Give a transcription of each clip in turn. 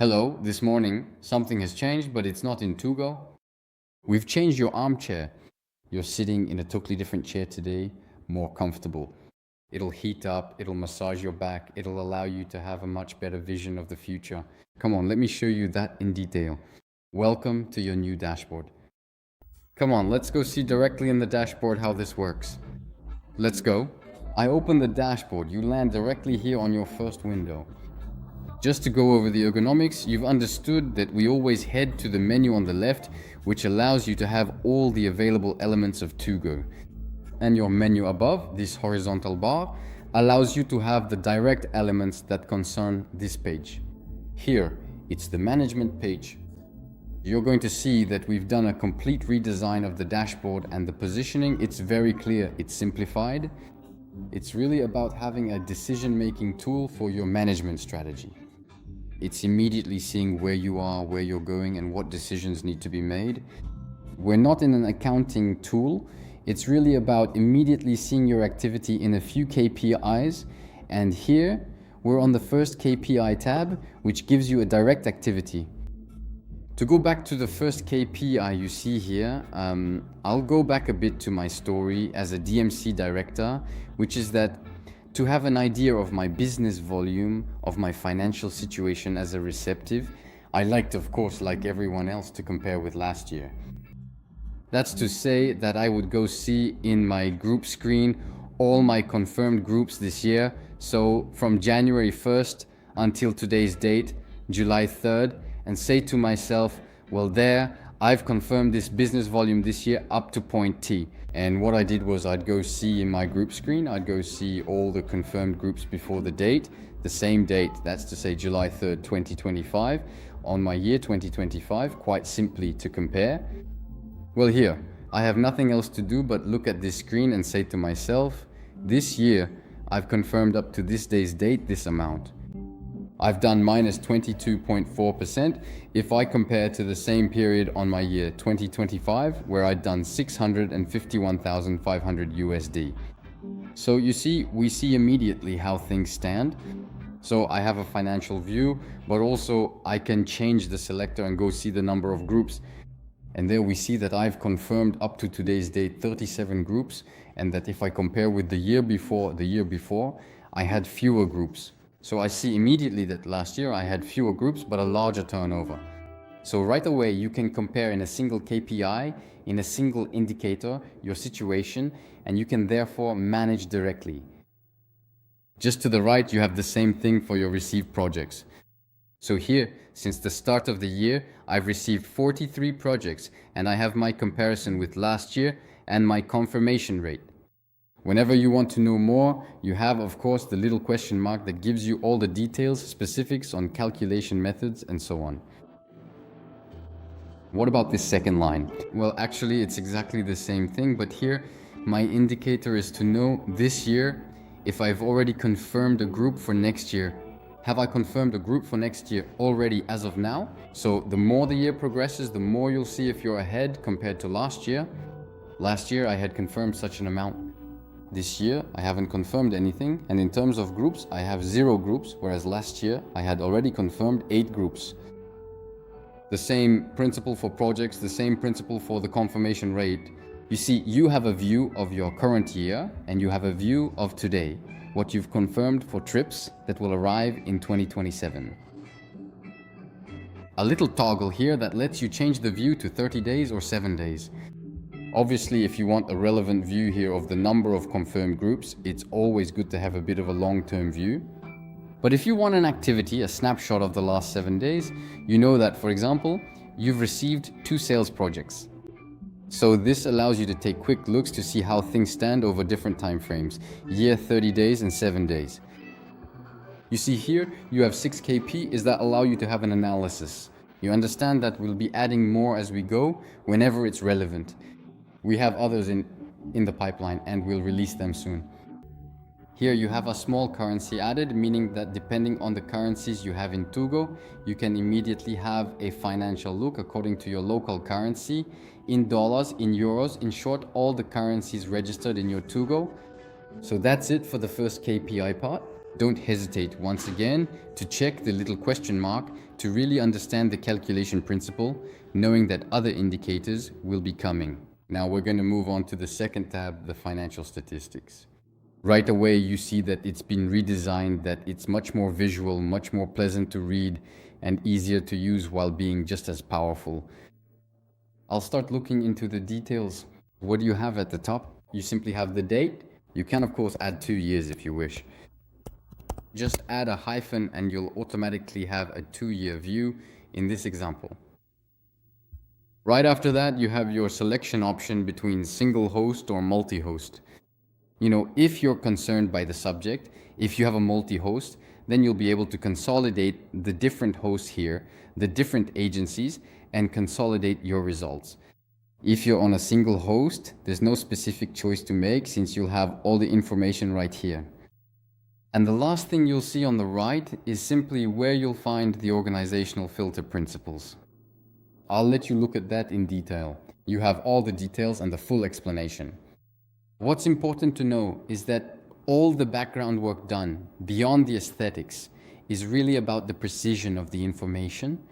Hello, this morning something has changed, but it's not in Tugo. We've changed your armchair. You're sitting in a totally different chair today, more comfortable. It'll heat up, it'll massage your back, it'll allow you to have a much better vision of the future. Come on, let me show you that in detail. Welcome to your new dashboard. Come on, let's go see directly in the dashboard how this works. Let's go. I open the dashboard, you land directly here on your first window. Just to go over the ergonomics, you've understood that we always head to the menu on the left, which allows you to have all the available elements of Tugo. And your menu above, this horizontal bar, allows you to have the direct elements that concern this page. Here, it's the management page. You're going to see that we've done a complete redesign of the dashboard, and the positioning, it's very clear, it's simplified. It's really about having a decision-making tool for your management strategy. It's immediately seeing where you are, where you're going, and what decisions need to be made. We're not in an accounting tool. It's really about immediately seeing your activity in a few KPIs. And here, we're on the first KPI tab, which gives you a direct activity. To go back to the first KPI you see here, I'll go back a bit to my story as a DMC director, which is that to have an idea of my business volume, of my financial situation as a receptive, I liked, of course, like everyone else, to compare with last year. That's to say that I would go see in my group screen all my confirmed groups this year, so from January 1st until today's date, July 3rd, and say to myself, well, there, I've confirmed this business volume this year up to point T. And what I did was I'd go see in my group screen, I'd go see all the confirmed groups before the date, the same date, that's to say July 3rd, 2025, on my year 2025, quite simply to compare. Well, here, I have nothing else to do but look at this screen and say to myself, this year, I've confirmed up to this day's date this amount. I've done minus 22.4% if I compare to the same period on my year 2025, where I'd done 651,500 USD. So you see, we see immediately how things stand. So I have a financial view, but also I can change the selector and go see the number of groups. And there we see that I've confirmed up to today's date 37 groups, and that if I compare with the year before, I had fewer groups. So I see immediately that last year I had fewer groups but a larger turnover. So right away you can compare in a single KPI, in a single indicator, your situation, and you can therefore manage directly. Just to the right you have the same thing for your received projects. So here, since the start of the year, I've received 43 projects, and I have my comparison with last year and my confirmation rate. Whenever you want to know more, you have, of course, the little question mark that gives you all the details, specifics on calculation methods, and so on. What about this second line? Well, actually, it's exactly the same thing, but here, my indicator is to know this year if I've already confirmed a group for next year. Have I confirmed a group for next year already as of now? So the more the year progresses, the more you'll see if you're ahead compared to last year. Last year, I had confirmed such an amount. This year, I haven't confirmed anything, and in terms of groups, I have 0 groups, whereas last year, I had already confirmed 8 groups. The same principle for projects, the same principle for the confirmation rate. You see, you have a view of your current year, and you have a view of today, what you've confirmed for trips that will arrive in 2027. A little toggle here that lets you change the view to 30 days or 7 days. Obviously, if you want a relevant view here of the number of confirmed groups, it's always good to have a bit of a long-term view. But if you want an activity, a snapshot of the last 7 days, you know that, for example, you've received 2 sales projects. So this allows you to take quick looks to see how things stand over different time frames, year, 30 days, and 7 days. You see here, you have 6 KPIs that allow you to have an analysis. You understand that we'll be adding more as we go, whenever it's relevant. We have others in the pipeline and we'll release them soon. Here you have a small currency added, meaning that depending on the currencies you have in Tugo, you can immediately have a financial look according to your local currency, in dollars, in euros, in short, all the currencies registered in your Tugo. So that's it for the first KPI part. Don't hesitate once again to check the little question mark to really understand the calculation principle, knowing that other indicators will be coming. Now we're going to move on to the second tab, the financial statistics. Right away, you see that it's been redesigned, that it's much more visual, much more pleasant to read, and easier to use while being just as powerful. I'll start looking into the details. What do you have at the top? You simply have the date. You can, of course, add 2 years if you wish. Just add a hyphen and you'll automatically have a 2-year view in this example. Right after that, you have your selection option between single host or multi-host. You know, if you're concerned by the subject, if you have a multi-host, then you'll be able to consolidate the different hosts here, the different agencies, and consolidate your results. If you're on a single host, there's no specific choice to make since you'll have all the information right here. And the last thing you'll see on the right is simply where you'll find the organizational filter principles. I'll let you look at that in detail. You have all the details and the full explanation. What's important to know is that all the background work done beyond the aesthetics is really about the precision of the information.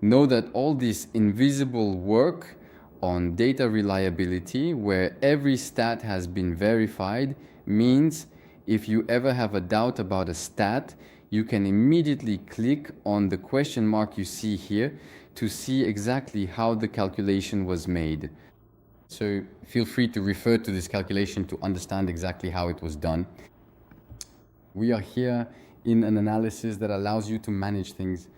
Know that all this invisible work on data reliability, where every stat has been verified, means if you ever have a doubt about a stat, you can immediately click on the question mark you see here to see exactly how the calculation was made. So feel free to refer to this calculation to understand exactly how it was done. We are here in an analysis that allows you to manage things.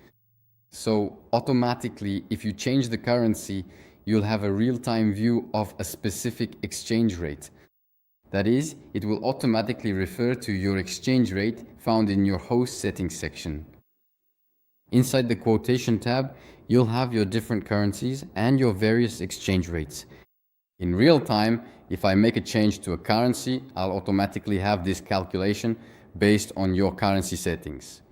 So automatically, if you change the currency, you'll have a real-time view of a specific exchange rate. That is, it will automatically refer to your exchange rate found in your host settings section. Inside the quotation tab, you'll have your different currencies and your various exchange rates. In real time, if I make a change to a currency, I'll automatically have this calculation based on your currency settings.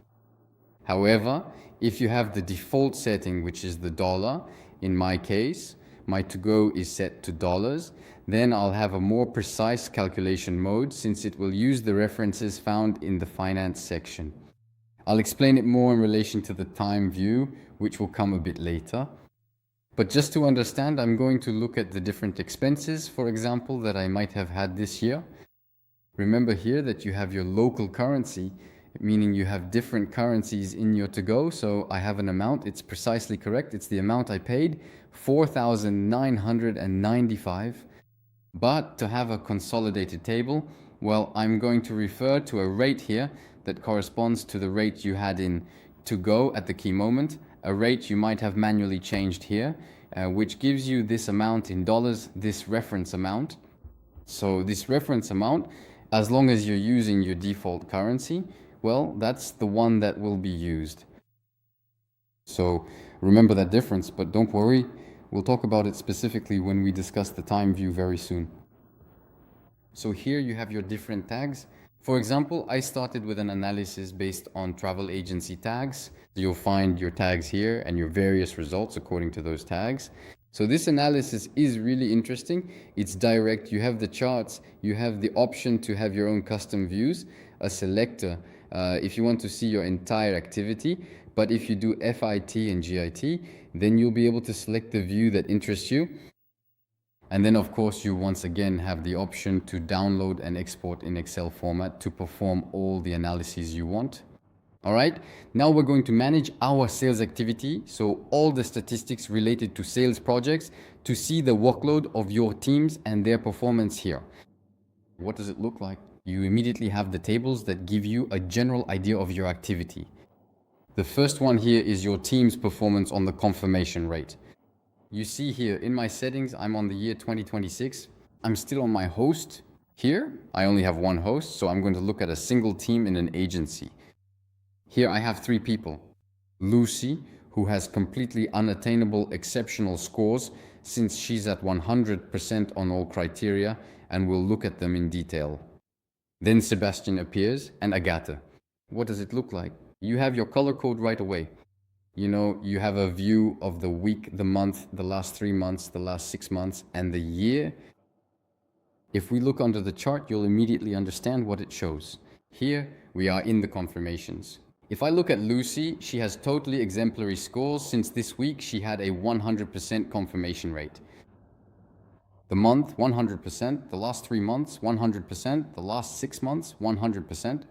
However, if you have the default setting, which is the dollar, in my case, my to-go is set to dollars, then I'll have a more precise calculation mode since it will use the references found in the finance section. I'll explain it more in relation to the time view, which will come a bit later. But just to understand, I'm going to look at the different expenses, for example, that I might have had this year. Remember here that you have your local currency, meaning you have different currencies in your to-go. So I have an amount, it's precisely correct. It's the amount I paid, 4,995. But to have a consolidated table, well, I'm going to refer to a rate here that corresponds to the rate you had in to-go at the key moment, a rate you might have manually changed here, which gives you this amount in dollars, this reference amount. So this reference amount, as long as you're using your default currency, well, that's the one that will be used. So remember that difference, but don't worry, we'll talk about it specifically when we discuss the time view very soon. So here you have your different tags. For example, I started with an analysis based on travel agency tags. You'll find your tags here and your various results according to those tags. So this analysis is really interesting. It's direct. You have the charts. You have the option to have your own custom views, a selector if you want to see your entire activity. But if you do FIT and GIT, then you'll be able to select the view that interests you. And then, of course, you once again have the option to download and export in Excel format to perform all the analyses you want. All right, now we're going to manage our sales activity. So all the statistics related to sales projects to see the workload of your teams and their performance here. What does it look like? You immediately have the tables that give you a general idea of your activity. The first one here is your team's performance on the confirmation rate. You see here in my settings, I'm on the year 2026. I'm still on my host here. I only have one host, so I'm going to look at a single team in an agency. Here I have 3 people. Lucy, who has completely unattainable exceptional scores since she's at 100% on all criteria, and we'll look at them in detail. Then Sebastian appears, and Agatha. What does it look like? You have your color code right away. You know, you have a view of the week, the month, the last 3 months, the last 6 months, and the year. If we look under the chart, you'll immediately understand what it shows. Here, we are in the confirmations. If I look at Lucy, she has totally exemplary scores. Since this week, she had a 100% confirmation rate. The month, 100%. The last 3 months, 100%. The last 6 months, 100%.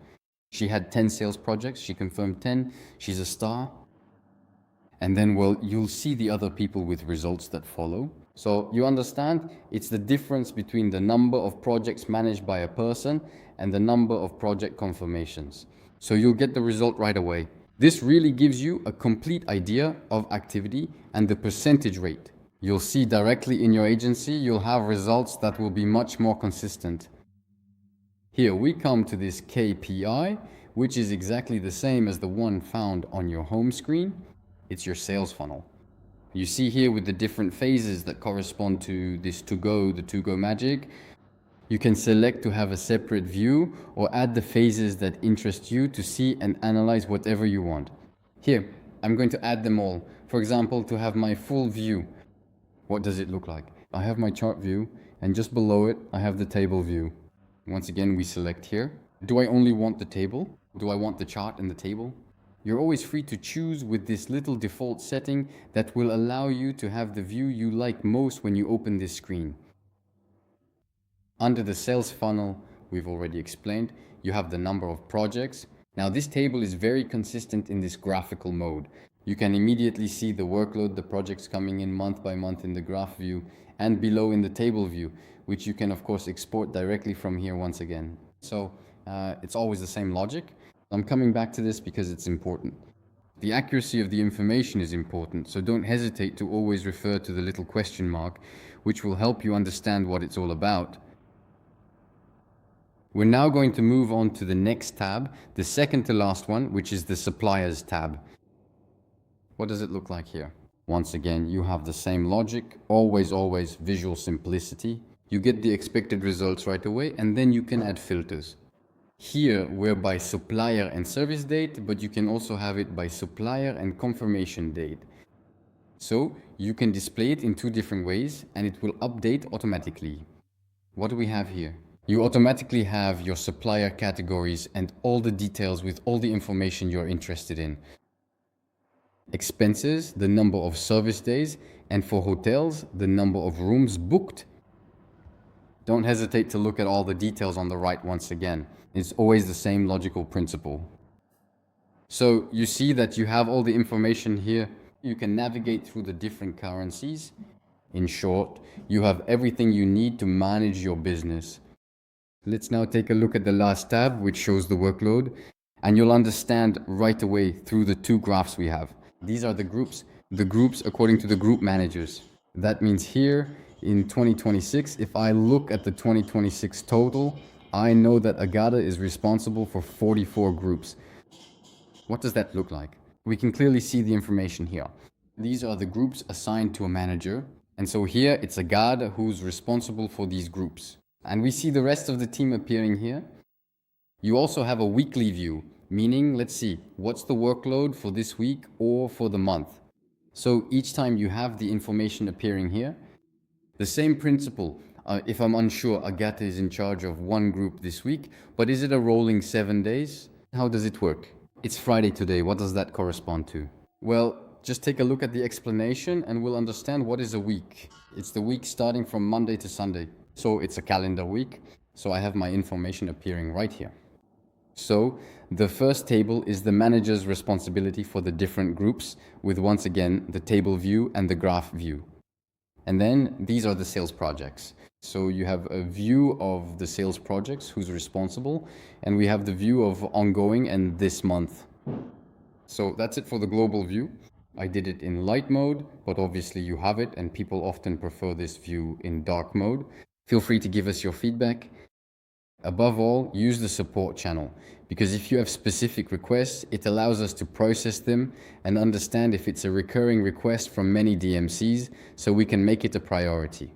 She had 10 sales projects. She confirmed 10. She's a star. And then, well, you'll see the other people with results that follow. So you understand, it's the difference between the number of projects managed by a person and the number of project confirmations. So you'll get the result right away. This really gives you a complete idea of activity and the percentage rate. You'll see directly in your agency, you'll have results that will be much more consistent. Here we come to this KPI, which is exactly the same as the one found on your home screen. It's your sales funnel. You see here with the different phases that correspond to this to-go, the to-go magic. You can select to have a separate view or add the phases that interest you to see and analyze whatever you want. Here, I'm going to add them all. For example, to have my full view. What does it look like? I have my chart view, and just below it, I have the table view. Once again, we select here. Do I only want the table? Do I want the chart and the table? You're always free to choose with this little default setting that will allow you to have the view you like most when you open this screen. Under the sales funnel, we've already explained, you have the number of projects. Now this table is very consistent in this graphical mode. You can immediately see the workload, the projects coming in month by month in the graph view and below in the table view, which you can of course export directly from here once again. So it's always the same logic. I'm coming back to this because it's important. The accuracy of the information is important, so don't hesitate to always refer to the little question mark, which will help you understand what it's all about. We're now going to move on to the next tab, the second to last one, which is the suppliers tab. What does it look like here? Once again, you have the same logic, always visual simplicity. You get the expected results right away, and then you can add filters. Here we're by supplier and service date, but you can also have it by supplier and confirmation date. So you can display it in two different ways and it will update automatically. What do we have here? You automatically have your supplier categories and all the details with all the information you're interested in. Expenses, the number of service days, and for hotels, the number of rooms booked. Don't hesitate to look at all the details on the right once again. It's always the same logical principle. So you see that you have all the information here. You can navigate through the different currencies. In short, you have everything you need to manage your business. Let's now take a look at the last tab, which shows the workload, and you'll understand right away through the two graphs we have. These are the groups according to the group managers. That means here in 2026, if I look at the 2026 total, I know that Agata is responsible for 44 groups. What does that look like? We can clearly see the information here. These are the groups assigned to a manager. And so here it's Agata who's responsible for these groups. And we see the rest of the team appearing here. You also have a weekly view, meaning, let's see, what's the workload for this week or for the month? So each time you have the information appearing here, the same principle. If I'm unsure, Agata is in charge of one group this week, but is it a rolling 7 days? How does it work? It's Friday today. What does that correspond to? Well, just take a look at the explanation and we'll understand what is a week. It's the week starting from Monday to Sunday. So it's a calendar week. So I have my information appearing right here. So the first table is the manager's responsibility for the different groups with once again the table view and the graph view. And then these are the sales projects. So you have a view of the sales projects, who's responsible, and we have the view of ongoing and this month. So that's it for the global view. I did it in light mode, but obviously you have it and people often prefer this view in dark mode. Feel free to give us your feedback. Above all, use the support channel, because if you have specific requests, it allows us to process them and understand if it's a recurring request from many DMCs, so we can make it a priority.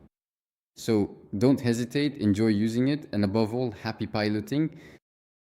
So don't hesitate, enjoy using it, and above all, happy piloting.